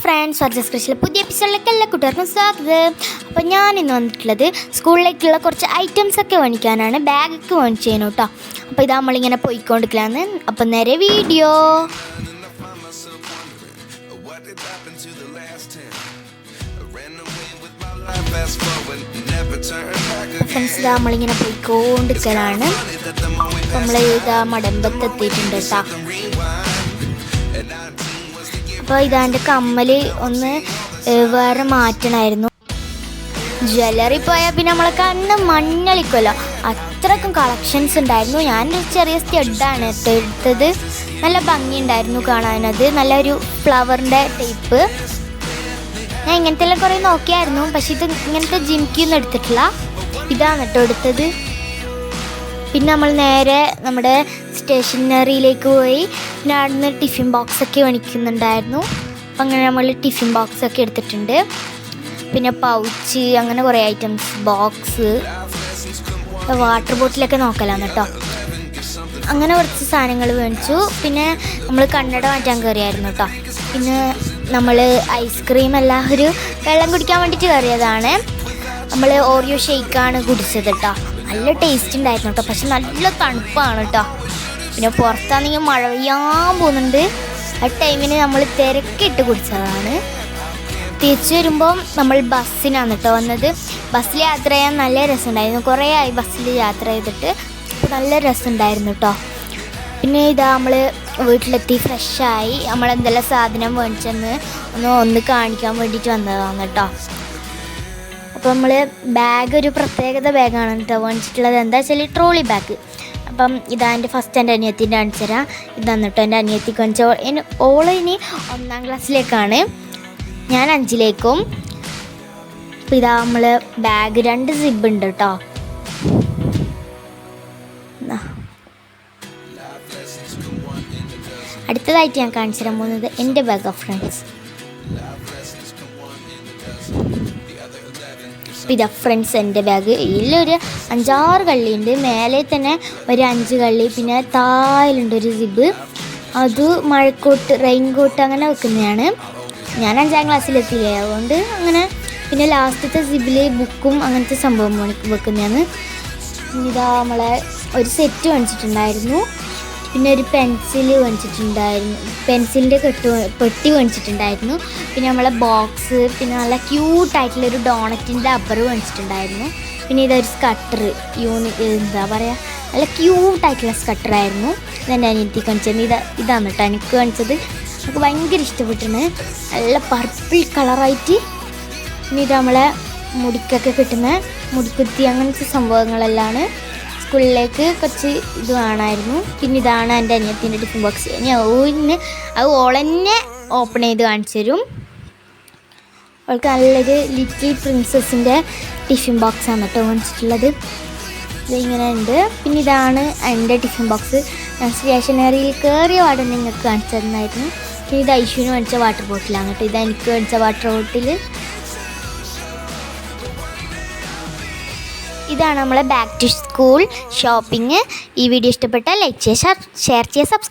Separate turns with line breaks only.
Friends, വർജസ് കൃഷിയിലെ പുതിയ എപ്പിസോഡിലേക്ക് എല്ലാ കുട്ടികൾക്കും സ്വാഗതം. അപ്പോൾ ഞാൻ ഇന്ന് വന്നിട്ടുള്ളത് സ്കൂളിലേക്കുള്ള കുറച്ച് ഐറ്റംസ് ഒക്കെ മേടിക്കാനാണ്. ബാഗൊക്കെ മേടിച്ചേനു കേട്ടോ. അപ്പോൾ ഇതാ നമ്മളിങ്ങനെ പോയിക്കൊണ്ടിരിക്കലാന്ന്. അപ്പം നേരെ വീഡിയോ. ഫ്രണ്ട്സ്, ഇതാ നമ്മളിങ്ങനെ പോയിക്കൊണ്ടിരിക്കലാണ്. നമ്മൾ ഇതാ മടമ്പത്തെത്തിയിട്ടുണ്ട് കേട്ടോ. അപ്പോൾ ഇതാൻ്റെ കമ്മൽ ഒന്ന് വേറെ മാറ്റണമായിരുന്നു. ജ്വല്ലറി പോയാൽ പിന്നെ നമ്മളെ കണ്ണ് മഞ്ഞളിക്കുമല്ലോ, അത്രക്കും കളക്ഷൻസ് ഉണ്ടായിരുന്നു. ഞാനൊരു ചെറിയ സ്റ്റഡാണ് എടുത്തത്. നല്ല ഭംഗിയുണ്ടായിരുന്നു കാണാനത്. നല്ലൊരു ഫ്ലവറിൻ്റെ ടൈപ്പ്. ഞാൻ ഇങ്ങനത്തെ എല്ലാം കുറേ നോക്കിയായിരുന്നു, പക്ഷെ ഇത് ഇങ്ങനത്തെ ജിമിക്കൊന്നും എടുത്തിട്ടില്ല. ഇതാണ് കേട്ടോ എടുത്തത്. പിന്നെ നമ്മൾ നേരെ നമ്മുടെ സ്റ്റേഷനറിയിലേക്ക് പോയി. പിന്നെ അവിടുന്ന് ടിഫിൻ ബോക്സൊക്കെ മേടിക്കുന്നുണ്ടായിരുന്നു. അപ്പം അങ്ങനെ നമ്മൾ ടിഫിൻ ബോക്സൊക്കെ എടുത്തിട്ടുണ്ട്. പിന്നെ പൗച്ച്, അങ്ങനെ കുറേ ഐറ്റംസ്, ബോക്സ്, വാട്ടർ ബോട്ടിലൊക്കെ നോക്കലാന്ന് കേട്ടോ. അങ്ങനെ കുറച്ച് സാധനങ്ങൾ മേടിച്ചു. പിന്നെ നമ്മൾ കണ്ണട മാറ്റാൻ കയറിയായിരുന്നു കേട്ടോ. പിന്നെ നമ്മൾ ഐസ്ക്രീം എല്ലാം ഒരു വെള്ളം കുടിക്കാൻ വേണ്ടിയിട്ട് കയറിയതാണ്. നമ്മൾ ഓറിയോ ഷേക്കാണ് കുടിച്ചത് കേട്ടോ. നല്ല ടേസ്റ്റ് ഉണ്ടായിരുന്നു കേട്ടോ, പക്ഷെ നല്ല തണുപ്പാണ് കേട്ടോ. പിന്നെ പുറത്താണെങ്കിൽ മഴ പെയ്യാൻ പോകുന്നുണ്ട്. ആ ടൈമിന് നമ്മൾ തിരക്കിട്ട് കുടിച്ചതാണ്. തിരിച്ചു വരുമ്പോൾ നമ്മൾ ബസ്സിനാണ് കേട്ടോ വന്നത്. ബസ്സിൽ യാത്ര ചെയ്യാൻ നല്ല രസമുണ്ടായിരുന്നു. കുറേ ആയി ബസ്സിൽ യാത്ര ചെയ്തിട്ട്. നല്ല രസമുണ്ടായിരുന്നു കേട്ടോ. പിന്നെ ഇതാ നമ്മൾ വീട്ടിലെത്തി ഫ്രഷായി. നമ്മളെന്തെല്ലാം സാധനം മേടിച്ചെന്ന് ഒന്ന് കാണിക്കാൻ വേണ്ടിയിട്ട് വന്നതാണ് കേട്ടോ. അപ്പോൾ നമ്മൾ ബാഗ് ഒരു പ്രത്യേകത ബാഗാണ് കേട്ടോ മേടിച്ചിട്ടുള്ളത്. എന്താ വെച്ചാൽ ട്രോളി ബാഗ്. അപ്പം ഇതാ എൻ്റെ ഫസ്റ്റ് എൻ്റെ അനിയത്തിൻ്റെ കാണിച്ചു തരാം. ഇതാണ് കേട്ടോ എൻ്റെ അനിയത്തിക്ക് കാണിച്ച. ഓള് ഇനി 1ാം ക്ലാസ്സിലേക്കാണ്, ഞാൻ 5ലേക്കും. അപ്പോൾ ഇതാ നമ്മൾ ബാഗ് 2 സിബ് ഉണ്ട് കേട്ടോ. അടുത്തതായിട്ട് ഞാൻ കാണിച്ചു തരാൻ പോകുന്നത് എൻ്റെ ബാഗ് ഓഫ് ഫ്രണ്ട്സ്. ഇതാ ഫ്രണ്ട്സ് എൻ്റെ ബാഗ്. ഇതിലൊരു 5-6 കള്ളിയുണ്ട്. മേലെ തന്നെ ഒരു 5 കള്ളി. പിന്നെ തായിലുണ്ട് ഒരു സിബ്. അത് മഴക്കോട്ട്, റെയിൻകോട്ട് അങ്ങനെ വെക്കുന്നതാണ്. ഞാൻ 5ാം ക്ലാസ്സിലെത്തിയില്ലേ, അതുകൊണ്ട് അങ്ങനെ. പിന്നെ ലാസ്റ്റത്തെ സിബിൽ ബുക്കും അങ്ങനത്തെ സംഭവം വെക്കുന്നതാണ്. ഇതാ നമ്മളെ ഒരു സെറ്റ് മേടിച്ചിട്ടുണ്ടായിരുന്നു. പിന്നെ ഒരു പെൻസിൽ മേടിച്ചിട്ടുണ്ടായിരുന്നു. പെൻസിലിൻ്റെ പെട്ടി മേടിച്ചിട്ടുണ്ടായിരുന്നു. പിന്നെ നമ്മളെ ബോക്സ്, പിന്നെ നല്ല ക്യൂട്ടായിട്ടുള്ളൊരു ഡോണറ്റിൻ്റെ റബ്ബർ മേടിച്ചിട്ടുണ്ടായിരുന്നു. പിന്നെ ഇതൊരു സ്കട്ടർ, എന്താ പറയുക, നല്ല ക്യൂട്ടായിട്ടുള്ള സ്കട്ടറായിരുന്നു. ഇതെൻ്റെ അനിയത്തി കാണിച്ചത്. ഇതാണ് കേട്ടോ എനിക്ക് കാണിച്ചത്. എനിക്ക് ഭയങ്കര ഇഷ്ടപ്പെട്ടിന്. നല്ല പർപ്പിൾ കളറായിട്ട്. പിന്നെ ഇത് നമ്മളെ മുടിക്കൊക്കെ കിട്ടുന്ന മുടിക്കുത്തി, അങ്ങനത്തെ സംഭവങ്ങളെല്ലാം സ്കൂളിലേക്ക് കുറച്ച് ഇത് വേണമായിരുന്നു. പിന്നെ ഇതാണ് എൻ്റെ അനിയത്തിൻ്റെ ടിഫിൻ ബോക്സ്. അത് ഓളെന്നെ ഓപ്പൺ ചെയ്ത് കാണിച്ചു തരും. അവൾക്ക് നല്ലൊരു ലിറ്റിൽ പ്രിൻസസിൻ്റെ ടിഫിൻ ബോക്സാണ് കേട്ടോ മേടിച്ചിട്ടുള്ളത്. ഇതിങ്ങനെ ഉണ്ട്. പിന്നെ ഇതാണ് എൻ്റെ ടിഫിൻ ബോക്സ്. ഞാൻ സ്റ്റേഷനറിയിൽ കയറിയ പാടെ നിങ്ങൾക്ക് കാണിച്ചു തന്നായിരുന്നു. പിന്നെ ഇത് ഐശുവിന് മേടിച്ച വാട്ടർ ബോട്ടിലാണ് കേട്ടോ. ഇത് എനിക്ക് മേടിച്ച വാട്ടർ ബോട്ടിൽ. ഇതാണ് നമ്മളെ ബാക്ക് ടു സ്കൂൾ ഷോപ്പിംഗ്. ഈ വീഡിയോ ഇഷ്ടപ്പെട്ടാൽ ലൈക്ക് ചെയ്യുക, ഷെയർ ചെയ്യുക, സബ്സ്ക്രൈബ്